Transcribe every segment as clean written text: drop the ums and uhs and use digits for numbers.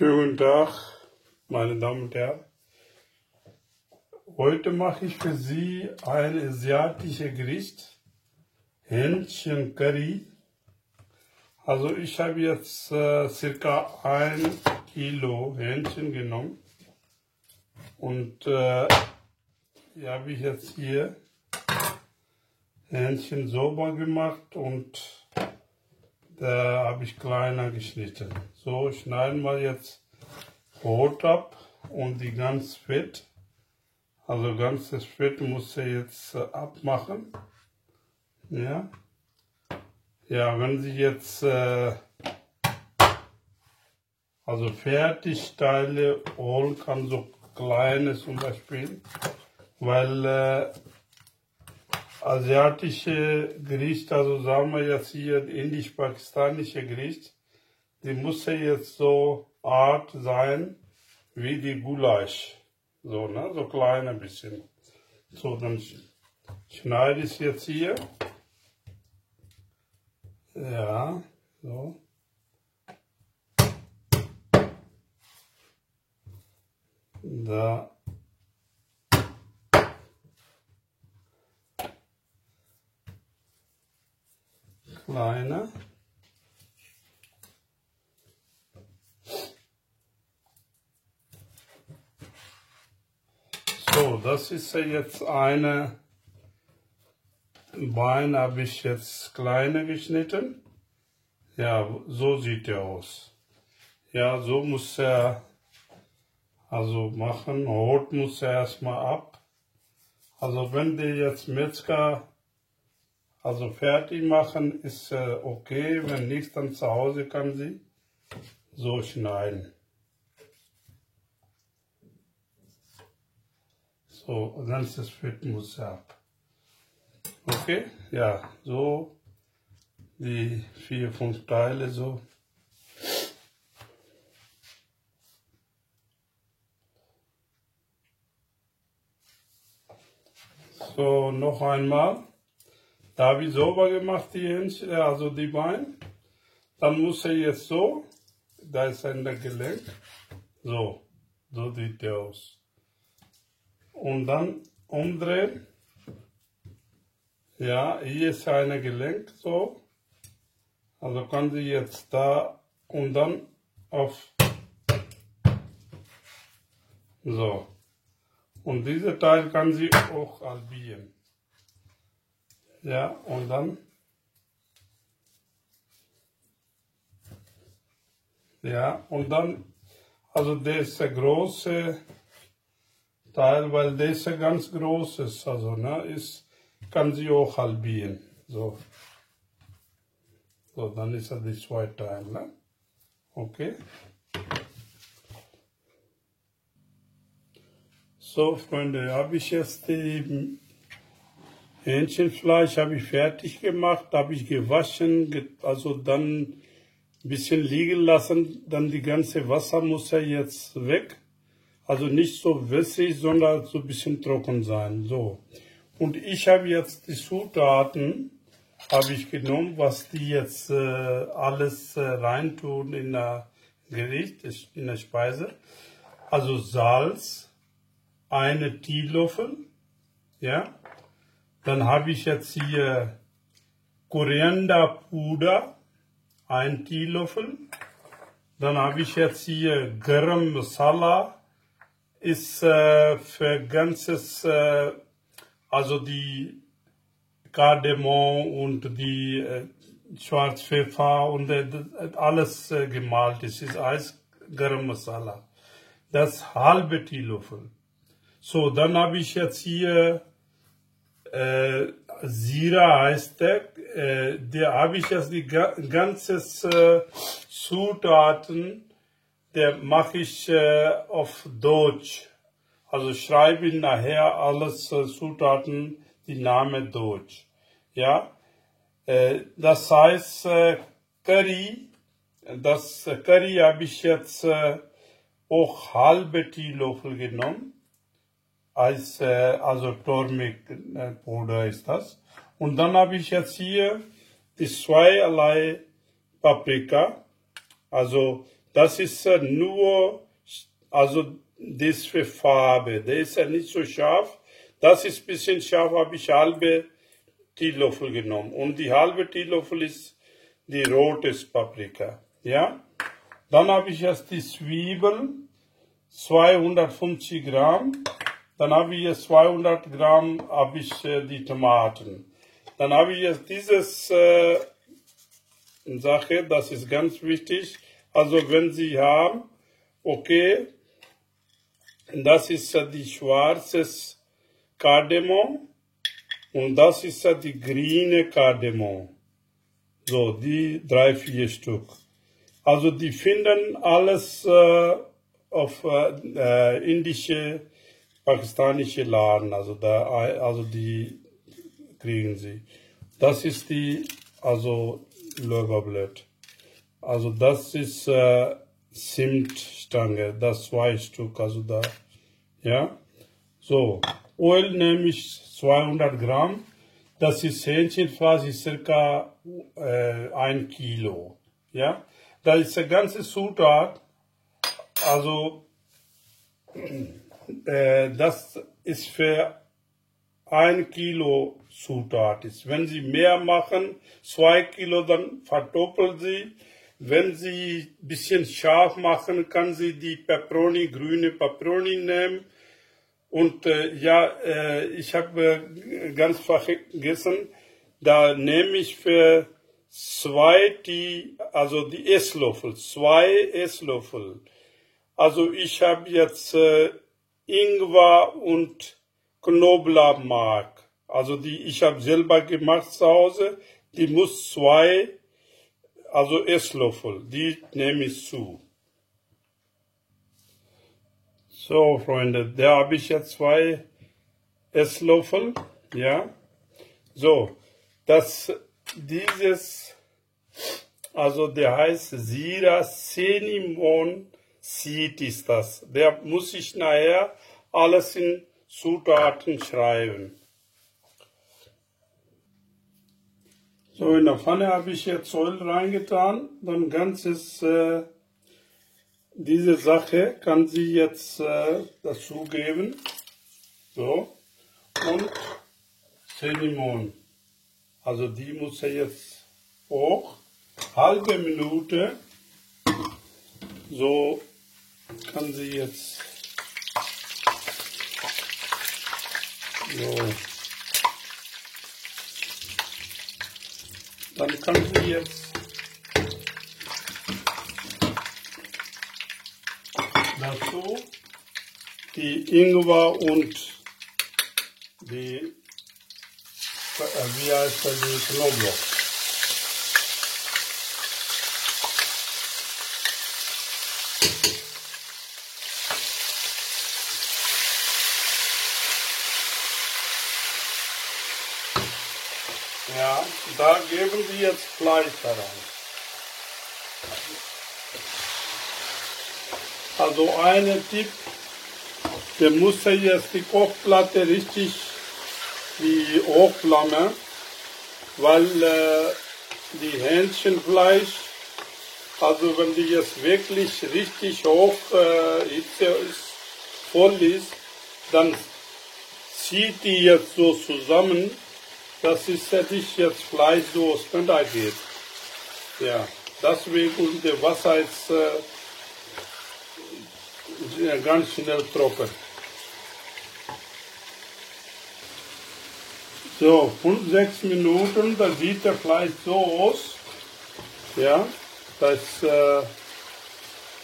Schönen guten Tag, meine Damen und Herren. Heute mache ich für Sie ein asiatisches Gericht, Hähnchen Curry. Also ich habe jetzt circa 1 Kilo Hähnchen genommen und die habe ich jetzt hier Hähnchen sauber gemacht und da habe ich kleiner geschnitten. So schneiden wir jetzt Brot ab und die ganz Fett. Also ganzes Fett muss er jetzt abmachen. Ja. Ja, wenn Sie jetzt also Fertigteile holen kann, so kleine zum Beispiel, weil asiatische Gericht, also sagen wir jetzt hier indisch-pakistanische Gericht, die muss ja jetzt so Art sein wie die Gulasch. So, ne, so klein ein bisschen. So, dann schneide ich es jetzt hier. Ja, so. Da. Kleiner. So, das ist ja jetzt eine Bein, habe ich jetzt kleiner geschnitten. Ja, so sieht er aus. Ja, so muss er also machen. Haut muss er erstmal ab. Also wenn die jetzt Metzger also fertig machen, ist okay. Wenn nicht, dann zu Hause kann sie so schneiden. So, ganzes Fett muss ab. Okay, ja, so die 4, 5 Teile so. So, noch einmal. Da habe ich sauber gemacht, die Hähnchen, also die Beine. Dann muss er jetzt so, da ist ein Gelenk, so sieht der aus. Und dann umdrehen. Ja, hier ist ein Gelenk, so. Also kann sie jetzt da und dann auf, so. Und dieser Teil kann sie auch halbieren. Ja, und dann, ja, und dann, also der ist der große Teil, weil der ist ja ganz groß ist, also, ne, kann sie auch halbieren, so. So, dann ist er die 2 Teile, ne? Okay. So, Freunde, habe ich jetzt die Hähnchenfleisch habe ich fertig gemacht, habe ich gewaschen, also dann ein bisschen liegen lassen, dann die ganze Wasser muss ja jetzt weg. Also nicht so wässrig, sondern so ein bisschen trocken sein. So. Und ich habe jetzt die Zutaten, habe ich genommen, was die jetzt alles reintun in der Gericht, in der Speise. Also Salz, 1 Teelöffel, ja. Dann habe ich jetzt hier Korianderpuder, 1 Teelöffel. Dann habe ich jetzt hier Garam Masala, ist für ganzes, also die Kardamom und die Schwarzpfeffer und alles gemalt. Das ist alles Garam Masala. Das halbe Teelöffel. So, dann habe ich jetzt hier Zira heißt der habe ich jetzt die ganze Zutaten, der mache ich auf Deutsch. Also schreibe ich nachher alles Zutaten, die Namen Deutsch. Ja, das heißt Curry, das Curry habe ich jetzt auch halbe Teelöffel genommen. Also Turmeric Puder ist das. Und dann habe ich jetzt hier die 2 Paprika, also Das ist nur, also das für Farbe. Der ist ja nicht so scharf. Das ist ein bisschen scharf, habe ich halbe Teelöffel genommen. Und die halbe Teelöffel ist die rote Paprika. Ja? Dann habe ich jetzt die Zwiebeln, 250 Gramm. Dann habe ich jetzt 200 Gramm habe ich, die Tomaten. Dann habe ich jetzt dieses Sache, das ist ganz wichtig. Also wenn Sie haben, okay, das ist die schwarze Kardamom und das ist die grüne Kardamom. So, die 3-4 Stück. Also die finden alles auf indische, pakistanische Laden, also die kriegen sie. Das ist die, also Lorbeerblatt. Also das ist Zimtstange, das 2 Stück, also da, ja. So, Öl nehme ich 200 Gramm. Das ist Hähnchenfleisch, ist circa 1 Kilo, ja. Da ist die ganze Zutat, also das ist für 1 Kilo Zutat. Wenn Sie mehr machen, 2 Kilo, dann verdoppeln Sie. Wenn Sie ein bisschen scharf machen, kann Sie die Peperoni, grüne Peperoni nehmen. Und ich habe ganz vergessen, da nehme ich für 2 die Esslöffel, 2 Esslöffel. Also ich habe jetzt Ingwer und Knoblauchmark. Also ich habe selber gemacht zu Hause. Die muss 2, also Esslöffel, die nehme ich zu. So, Freunde, da habe ich jetzt 2 Esslöffel, ja. So, also der heißt Zira Cinnamon Seed ist das. Der muss ich nachher alles in Zutaten schreiben. So, in der Pfanne habe ich jetzt Öl reingetan, dann ganzes diese Sache kann sie jetzt dazugeben. So. Und Cinnamon. Also die muss er jetzt hoch. Halbe Minute. So kann sie jetzt. So. Dann kann sie jetzt dazu die Ingwer und die, wie heißt das, die Knoblauch. Ja, da geben Sie jetzt Fleisch rein. Also ein Tipp, der muss jetzt die Kochplatte richtig die hochflamme, weil die Hähnchenfleisch, also wenn die jetzt wirklich richtig hoch voll ist, dann zieht die jetzt so zusammen, dass es nicht jetzt Fleisch so auseinander geht. Ja, deswegen der Wasser ist ganz schnell trocken. So, 5-6 Minuten, da sieht der Fleisch so aus. Ja, das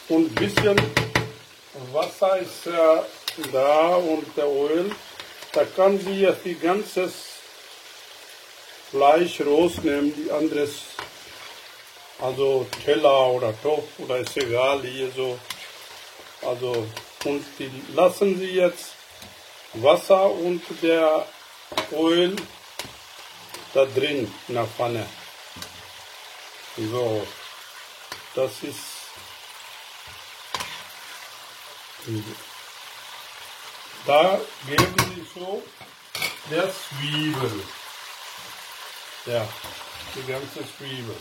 und ein bisschen Wasser ist da und der Öl. Da kann sie jetzt die ganze Fleisch rausnehmen, die anderes, also Teller oder Topf oder ist egal, hier so. Also, und die lassen sie jetzt Wasser und der Öl da drin in der Pfanne. So, das ist da geben sie so der Zwiebel. Ja, die ganze Zwiebel.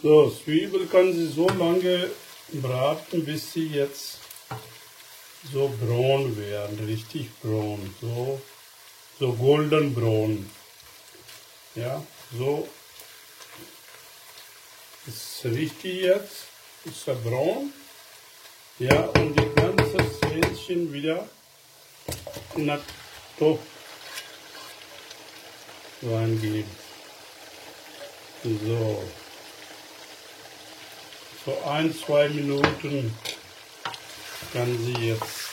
So, Zwiebel kann Sie so lange braten, bis sie jetzt so braun werden, richtig braun, so golden braun. Ja, so ist richtig jetzt, ist er braun. Ja, und die ganze Hähnchen wieder in den Topf reingeben. So. So 1-2 Minuten kann sie jetzt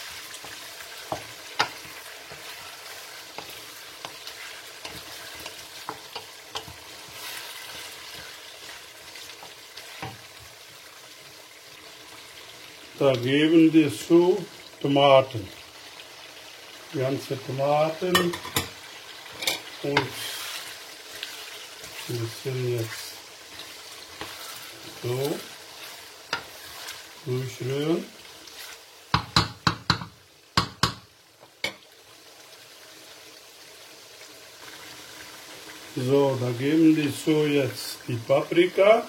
da geben wir zu Tomaten, ganze Tomaten und ein bisschen jetzt so durchrühren. So, da geben die so jetzt die Paprika,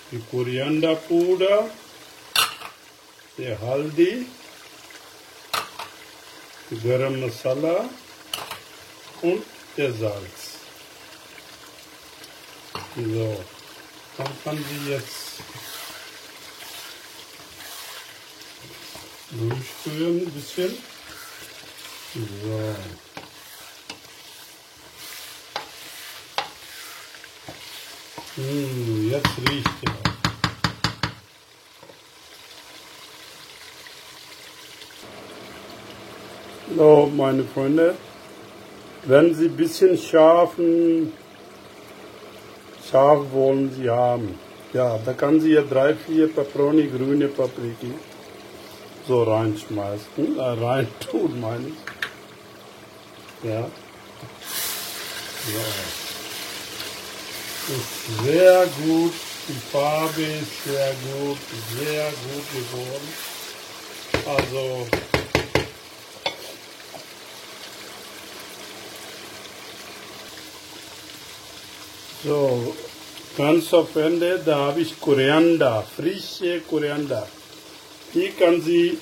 die Korianderpuder, der Haldi, die Garam Masala und der Salz. So, dann kann sie jetzt durchrühren ein bisschen. So. Jetzt riecht er. So, meine Freunde, wenn Sie ein bisschen scharf wollen Sie haben, ja, da kann Sie ja 3-4 Peperoni, grüne Paprika so reinschmeißen, reintun, meine ich. Ja. So. Ist sehr gut, die Farbe ist sehr gut geworden. Also so, ganz auf Ende, da habe ich Koriander, frische Koriander. Die kann sie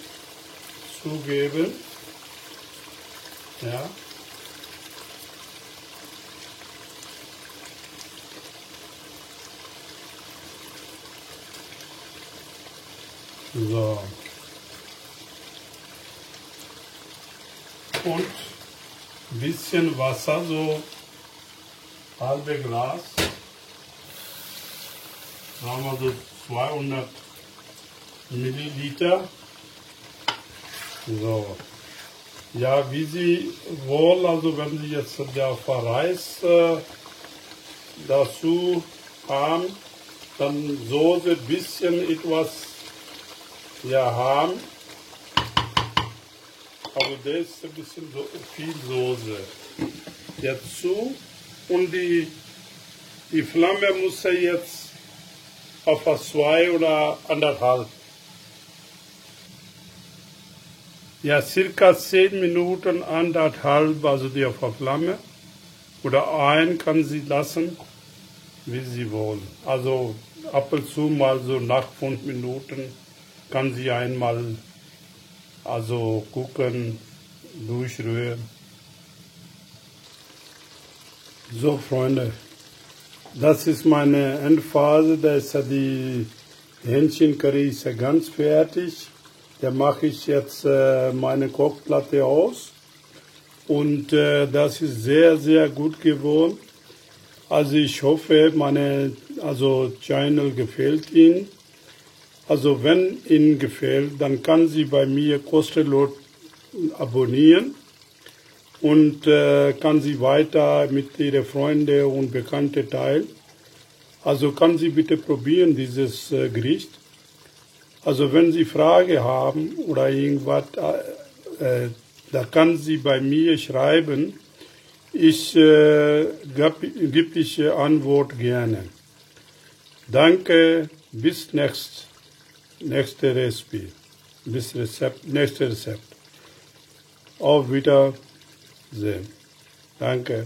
zugeben. Ja. So. Und ein bisschen Wasser, so halbe Glas. Sagen wir so 200 Milliliter. So. Ja, wie Sie wollen, also wenn Sie jetzt der Reis dazu haben, dann Soße ein bisschen etwas haben. Also das ist ein bisschen so viel Soße dazu. Und die Flamme muss ja jetzt auf 2 oder 1,5. Ja, circa 10 Minuten, 1,5, also die auf der Flamme. Oder ein kann sie lassen, wie sie wollen. Also ab und zu mal so nach 5 Minuten kann sie einmal also gucken, durchrühren. So Freunde, das ist meine Endphase, da ist ja die Hähnchencurry ist ja ganz fertig. Da mache ich jetzt meine Kochplatte aus und das ist sehr, sehr gut geworden. Also ich hoffe, meine Channel gefällt Ihnen. Also wenn Ihnen gefällt, dann kann Sie bei mir kostenlos abonnieren und kann Sie weiter mit Ihren Freunden und Bekannten teilen. Also kann Sie bitte probieren dieses Gericht. Also wenn Sie Fragen haben oder irgendwas, da kann Sie bei mir schreiben. Ich gebe ich Antwort gerne. Danke, bis nächste Rezept, nächste Rezept. Auf Wiedersehen. Danke.